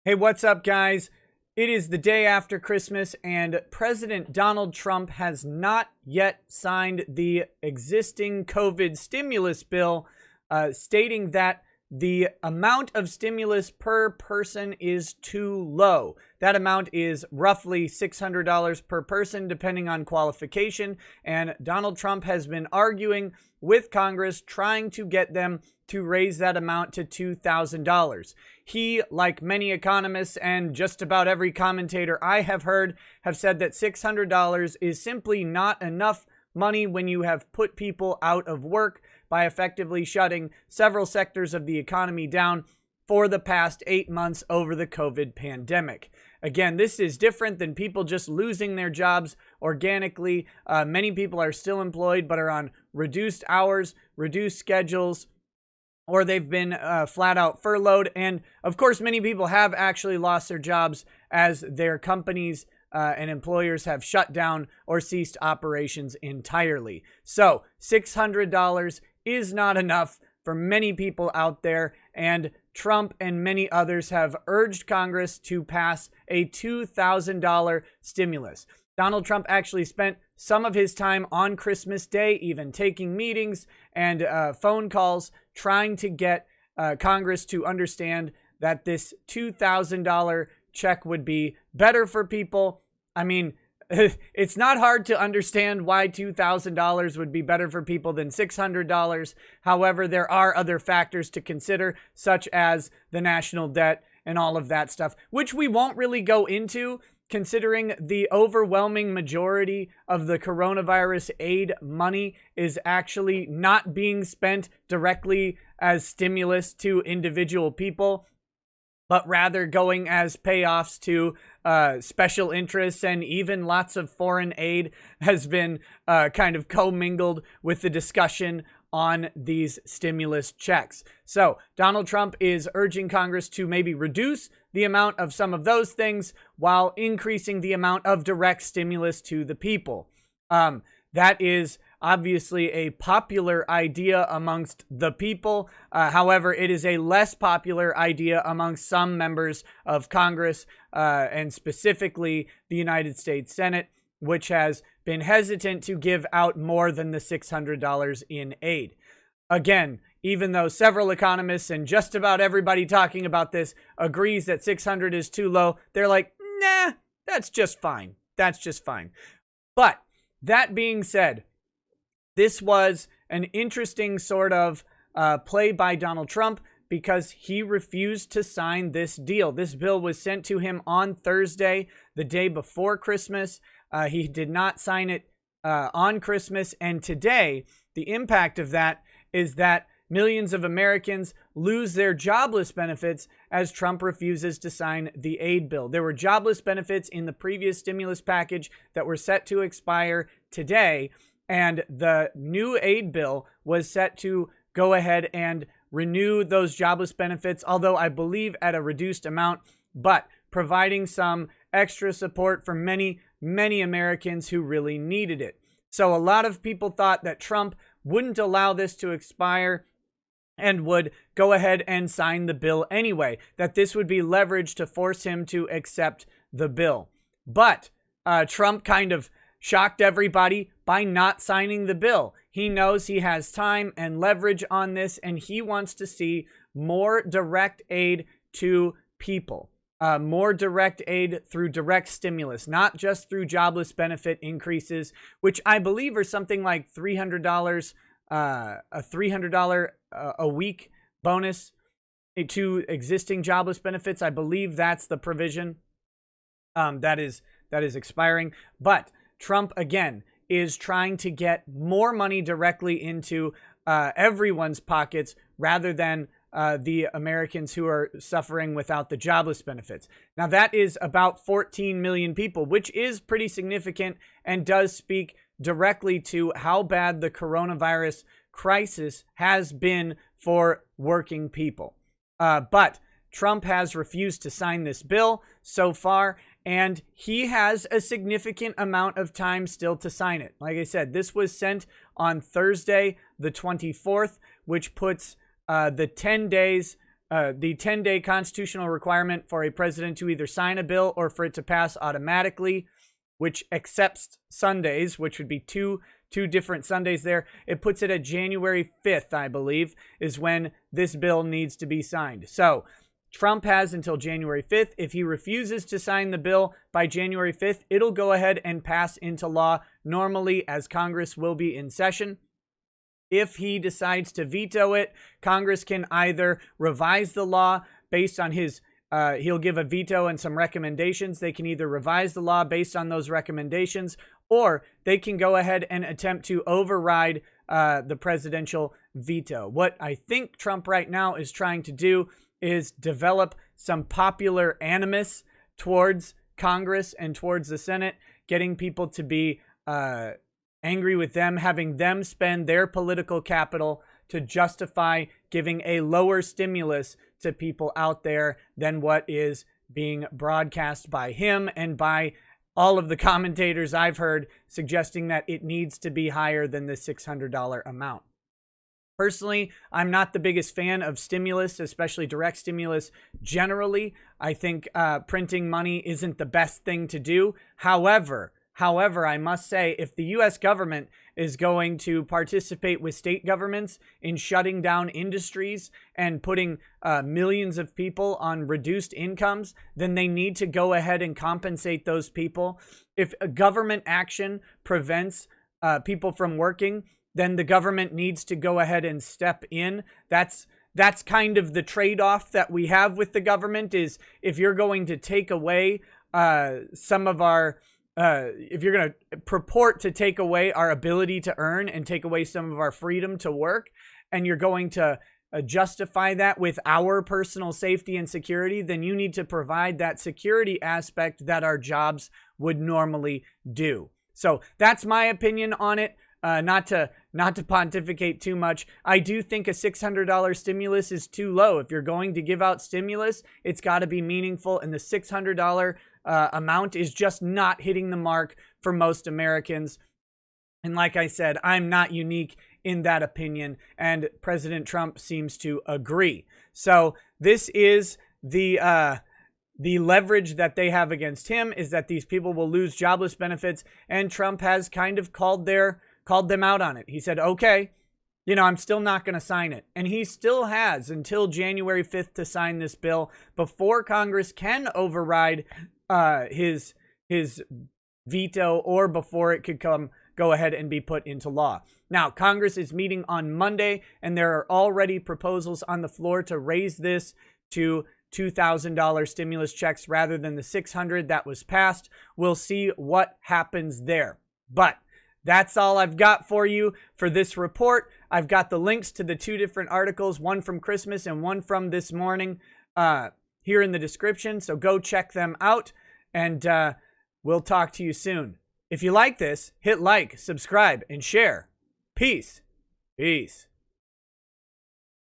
Hey, what's up, guys? It is the day after Christmas, and President Donald Trump has not yet signed the existing COVID stimulus bill, stating that the amount of stimulus per person is too low. That amount is roughly $600 per person, depending on qualification, and Donald Trump has been arguing with Congress, trying to get them to raise that amount to $2,000. He, like many economists and just about every commentator I have heard, have said that $600 is simply not enough money when you have put people out of work by effectively shutting several sectors of the economy down for the past 8 months over the COVID pandemic. Again, this is different than people just losing their jobs organically. Many people are still employed but are on reduced hours, reduced schedules, or they've been flat out furloughed. And of course, many people have actually lost their jobs as their companies and employers have shut down or ceased operations entirely. So $600 is not enough for many people out there, and Trump and many others have urged Congress to pass a $2,000 stimulus. Donald Trump actually spent some of his time on Christmas Day, even taking meetings and phone calls, trying to get Congress to understand that this $2,000 check would be better for people. I mean, it's not hard to understand why $2,000 would be better for people than $600. However, there are other factors to consider, such as the national debt and all of that stuff, which we won't really go into, considering the overwhelming majority of the coronavirus aid money is actually not being spent directly as stimulus to individual people, but rather going as payoffs to special interests, and even lots of foreign aid has been kind of commingled with the discussion on these stimulus checks. So Donald Trump is urging Congress to maybe reduce the amount of some of those things while increasing the amount of direct stimulus to the people. That is obviously a popular idea amongst the people. However, it is a less popular idea amongst some members of Congress, and specifically the United States Senate, which has been hesitant to give out more than the $600 in aid. Again, even though several economists and just about everybody talking about this agrees that $600 is too low, they're like, nah, that's just fine. That's just fine. But that being said, this was an interesting sort of play by Donald Trump because he refused to sign this deal. This bill was sent to him on Thursday, the day before Christmas. He did not sign it on Christmas. And today, the impact of that is that millions of Americans lose their jobless benefits as Trump refuses to sign the aid bill. There were jobless benefits in the previous stimulus package that were set to expire today, and the new aid bill was set to go ahead and renew those jobless benefits, although I believe at a reduced amount, but providing some extra support for many, many Americans who really needed it. So a lot of people thought that Trump wouldn't allow this to expire and would go ahead and sign the bill anyway, that this would be leverage to force him to accept the bill. But Trump kind of shocked everybody by not signing the bill. He knows he has time and leverage on this, and he wants to see more direct aid to people. More direct aid through direct stimulus, not just through jobless benefit increases, which I believe are something like $300, a $300 a week bonus to existing jobless benefits. I believe that's the provision that is expiring. But Trump, again, is trying to get more money directly into everyone's pockets rather than the Americans who are suffering without the jobless benefits. Now, that is about 14 million people, which is pretty significant and does speak directly to how bad the coronavirus crisis has been for working people. But Trump has refused to sign this bill so far, and he has a significant amount of time still to sign it. Like I said, this was sent on Thursday, the 24th, which puts the 10 days the 10-day constitutional requirement for a president to either sign a bill or for it to pass automatically, which accepts Sundays, which would be two different Sundays there. It puts it at January 5th, I believe, is when this bill needs to be signed. So Trump has until January 5th. If he refuses to sign the bill by January 5th, it'll go ahead and pass into law normally as Congress will be in session. If he decides to veto it, Congress can either revise the law based on his he'll give a veto and some recommendations. They can either revise the law based on those recommendations, or they can go ahead and attempt to override the presidential veto. What I think Trump right now is trying to do is develop some popular animus towards Congress and towards the Senate, getting people to be angry with them, having them spend their political capital to justify giving a lower stimulus to people out there than what is being broadcast by him and by all of the commentators I've heard suggesting that it needs to be higher than the $600 amount. Personally, I'm not the biggest fan of stimulus, especially direct stimulus generally. I think printing money isn't the best thing to do. However, I must say, if the U.S. government is going to participate with state governments in shutting down industries and putting millions of people on reduced incomes, then they need to go ahead and compensate those people. If a government action prevents people from working, then the government needs to go ahead and step in. That's kind of the trade-off that we have with the government, is if you're going to take away some of our if you're going to purport to take away our ability to earn and take away some of our freedom to work, and you're going to justify that with our personal safety and security, then you need to provide that security aspect that our jobs would normally do. So that's my opinion on it. Not to pontificate too much, I do think a $600 stimulus is too low. If you're going to give out stimulus, it's got to be meaningful, and the $600 amount is just not hitting the mark for most Americans. And like I said, I'm not unique in that opinion, and President Trump seems to agree. So this is the leverage that they have against him, is that these people will lose jobless benefits, and Trump has kind of called them out on it. He said, okay, I'm still not going to sign it. And he still has until January 5th to sign this bill before Congress can override his veto, or before it could go ahead and be put into law. Now, Congress is meeting on Monday, and there are already proposals on the floor to raise this to $2,000 stimulus checks rather than the $600 that was passed. We'll see what happens there. But that's all I've got for you for this report. I've got the links to the two different articles, one from Christmas and one from this morning, here in the description. So go check them out, and we'll talk to you soon. If you like this, hit like, subscribe, and share. Peace. Peace.